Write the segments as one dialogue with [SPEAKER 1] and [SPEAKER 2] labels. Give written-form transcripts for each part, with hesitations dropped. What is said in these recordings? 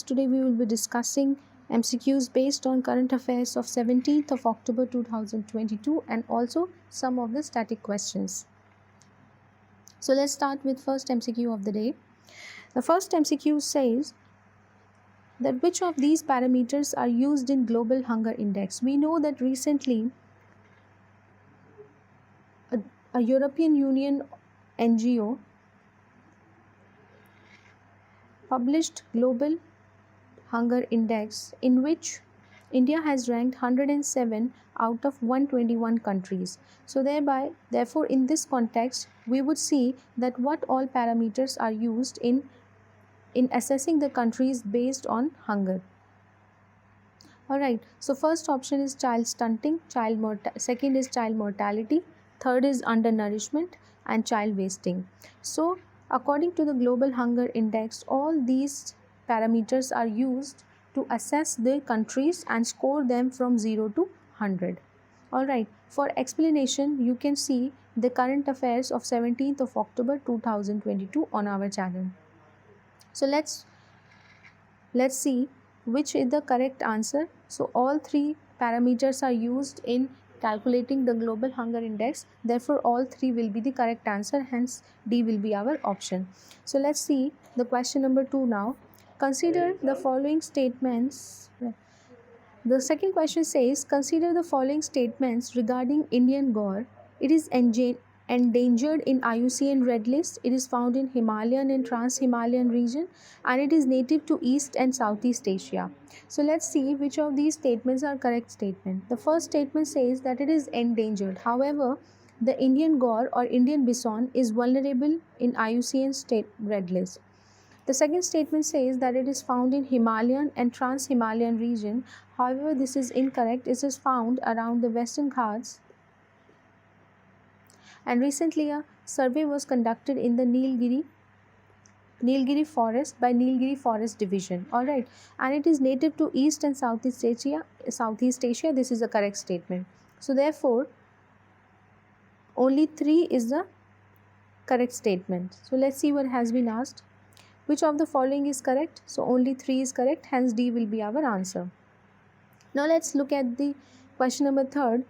[SPEAKER 1] today we will be discussing MCQs based on current affairs of 17th of October 2022 and also some of the static questions. So let's start with first MCQ of the day. The first MCQ says that which of these parameters are used in Global Hunger Index? We know that recently a European Union NGO published Global Hunger Index in which India has ranked 107 out of 121 countries. So therefore in this context we would see that what all parameters are used in assessing the countries based on hunger. Alright, so first option is child stunting, second is child mortality, third is undernourishment and child wasting. So according to the Global Hunger Index, all these parameters are used to assess the countries and score them from 0 to 100. Alright, for explanation you can see the current affairs of 17th of October 2022 on our channel. So let's see which is the correct answer. So all three parameters are used in calculating the Global Hunger Index, therefore all three will be the correct answer, hence D will be our option. So let's see the question number 2 now. Consider the following statements. The second question says, consider the following statements regarding Indian gaur. It is endangered in IUCN Red List. It is found in Himalayan and Trans-Himalayan region and it is native to East and Southeast Asia. So let's see which of these statements are correct statement. The first statement says that it is endangered. However, the Indian gaur or Indian bison is vulnerable in IUCN State Red List. The second statement says that it is found in Himalayan and Trans-Himalayan region. However, this is incorrect. It is found around the Western Ghats. And recently a survey was conducted in the Nilgiri forest by Nilgiri Forest Division. Alright, and it is native to East and Southeast Asia. This is a correct statement. So therefore, only 3 is the correct statement. So let's see what has been asked. Which of the following is correct? So only 3 is correct, hence D will be our answer. Now let's look at the question number 3rd.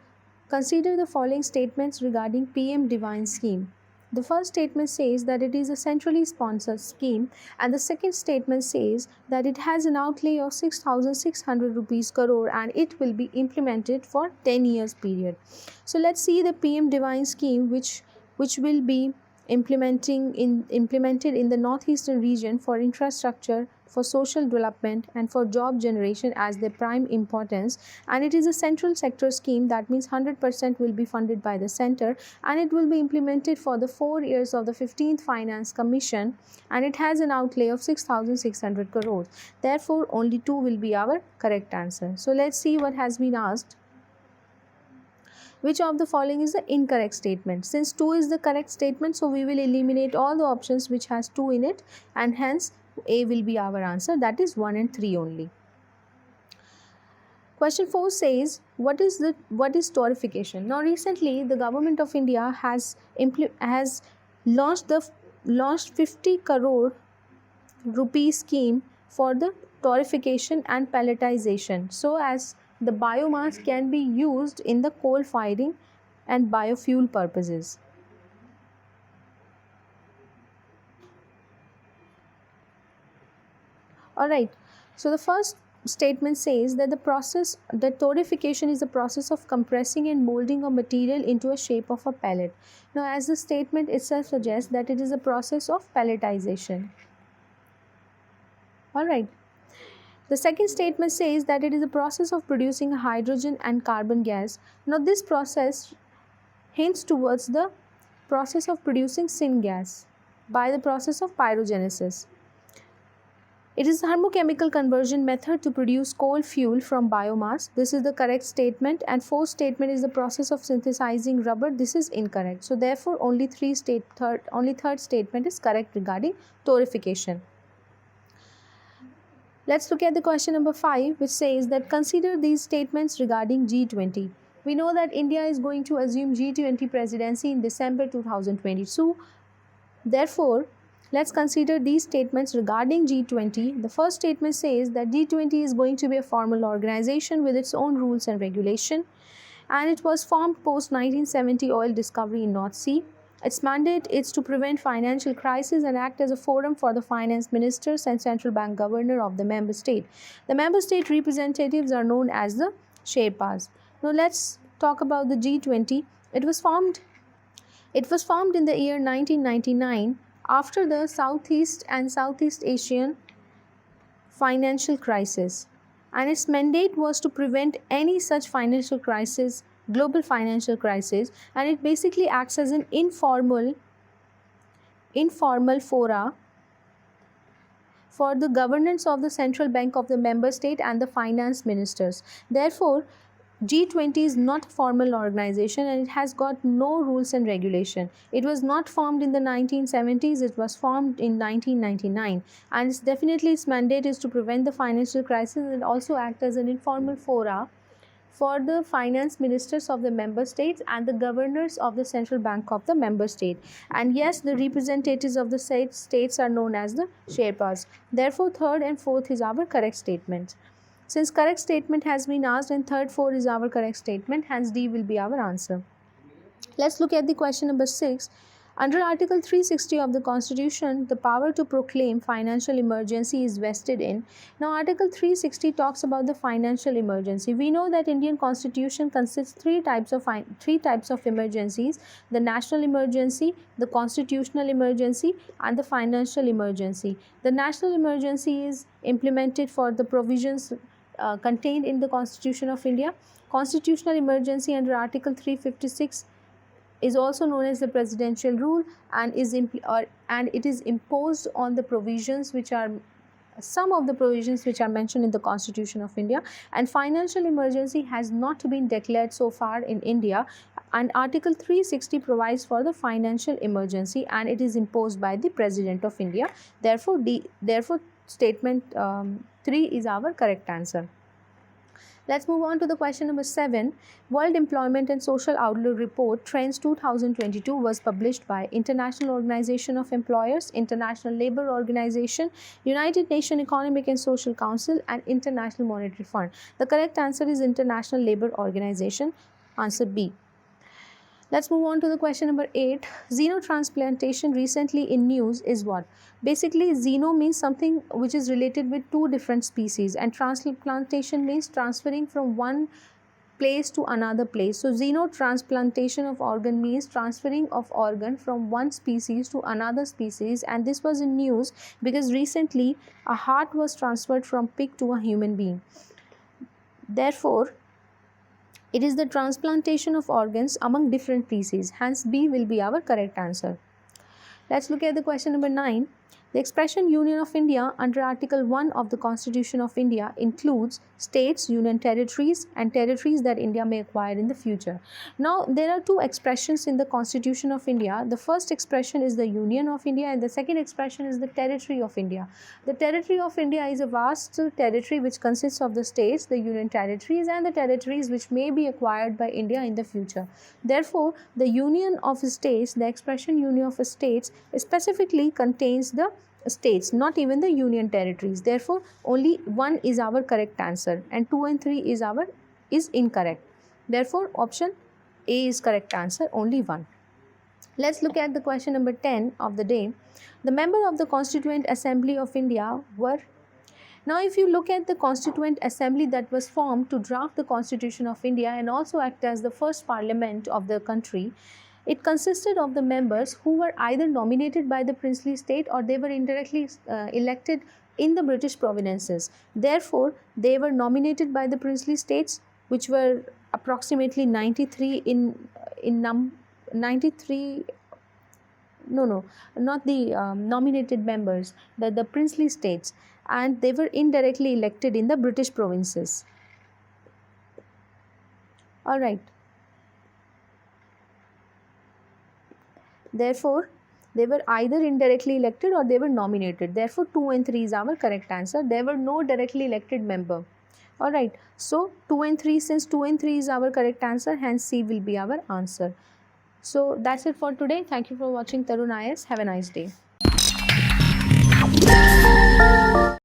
[SPEAKER 1] Consider the following statements regarding PM Divine scheme. The first statement says that it is a centrally sponsored scheme and the second statement says that it has an outlay of 6,600 rupees crore and it will be implemented for 10 years period. So let's see the PM Divine scheme which will be implemented in the northeastern region for infrastructure, for social development and for job generation as their prime importance, and it is a central sector scheme. That means 100% will be funded by the center and it will be implemented for the 4 years of the 15th Finance Commission and it has an outlay of 6,600 crores. Therefore only 2 will be our correct answer. So let's see what has been asked. Which of the following is the incorrect statement? Since 2 is the correct statement, so we will eliminate all the options which has 2 in it and hence A will be our answer, that is 1 and 3 only. Question 4 says, what is torrefication? Now recently the government of India has launched 50 crore rupee scheme for the torrefication and pelletization, so as the biomass can be used in the coal firing and biofuel purposes. Alright, so the first statement says that torrefication is the process of compressing and molding a material into a shape of a pellet. Now as the statement itself suggests that it is a process of pelletization. Alright. The second statement says that it is a process of producing hydrogen and carbon gas. Now this process hints towards the process of producing syngas by the process of pyrogenesis. It is a thermochemical conversion method to produce coal fuel from biomass. This is the correct statement. And fourth statement is the process of synthesizing rubber. This is incorrect. So therefore only third statement is correct regarding torrefication. Let's look at the question number 5, which says that consider these statements regarding G20. We know that India is going to assume G20 presidency in December 2022. Therefore, Let's consider these statements regarding G20. The first statement says that G20 is going to be a formal organization with its own rules and regulation, and it was formed post 1970 oil discovery in North Sea. Its mandate is to prevent financial crisis and act as a forum for the finance ministers and central bank governor of the member state. The member state representatives are known as the Sherpas. Now let's talk about the G20. It was formed in the year 1999 after the Southeast and Southeast Asian financial crisis, and its mandate was to prevent any such financial crisis, global financial crisis, and it basically acts as an informal fora for the governance of the central bank of the member state and the finance ministers. Therefore, G20 is not a formal organization and it has got no rules and regulation. It was not formed in the 1970s, it was formed in 1999, and its mandate is to prevent the financial crisis and also act as an informal fora for the finance ministers of the member states and the governors of the central bank of the member state. And yes, the representatives of the states are known as the Sherpas. Therefore, third and fourth is our correct statement. Since correct statement has been asked and third, four is our correct statement, hence D will be our answer. Let's look at the question number 6. Under Article 360 of the Constitution, the power to proclaim financial emergency is vested in. Now, Article 360 talks about the financial emergency. We know that Indian Constitution consists three types of emergencies: the national emergency, the constitutional emergency, and the financial emergency. The national emergency is implemented for the provisions contained in the Constitution of India. Constitutional emergency under Article 356 is also known as the presidential rule, and it is imposed on the provisions which are some of the provisions which are mentioned in the Constitution of India. And financial emergency has not been declared so far in India, and Article 360 provides for the financial emergency and it is imposed by the President of India. Therefore, statement 3 is our correct answer. Let's move on to the question number 7. World Employment and Social Outlook Report Trends 2022 was published by International Organization of Employers, International Labour Organization, United Nations Economic and Social Council, and International Monetary Fund. The correct answer is International Labour Organization. Answer B. Let's move on to the question number 8. Xenotransplantation recently in news is what? Basically, xeno means something which is related with two different species, and transplantation means transferring from one place to another place. So, xenotransplantation of organ means transferring of organ from one species to another species, and this was in news because recently a heart was transferred from pig to a human being. Therefore, it is the transplantation of organs among different species. Hence, B will be our correct answer. Let's look at the question number 9. The expression Union of India under Article 1 of the Constitution of India includes states, union territories, and territories that India may acquire in the future. Now, there are two expressions in the Constitution of India. The first expression is the Union of India and the second expression is the territory of India. The territory of India is a vast territory which consists of the states, the union territories, and the territories which may be acquired by India in the future. Therefore, the Union of States, the expression Union of States specifically contains the states, not even the union territories. Therefore, only 1 is our correct answer and 2 and 3 is incorrect. Therefore, option A is correct answer, only 1. Let's look at the question number 10 of the day. The member of the Constituent Assembly of India were. Now, if you look at the Constituent Assembly that was formed to draft the Constitution of India and also act as the first parliament of the country, it consisted of the members who were either nominated by the princely state or they were indirectly elected in the British provinces. Therefore, they were nominated by the princely states, which were approximately 93 not the nominated members, the princely states, and they were indirectly elected in the British provinces. All right. Therefore, they were either indirectly elected or they were nominated. Therefore, 2 and 3 is our correct answer. There were no directly elected member. Alright, so 2 and 3, since 2 and 3 is our correct answer, hence C will be our answer. So, that's it for today. Thank you for watching Tarun IAS. Have a nice day.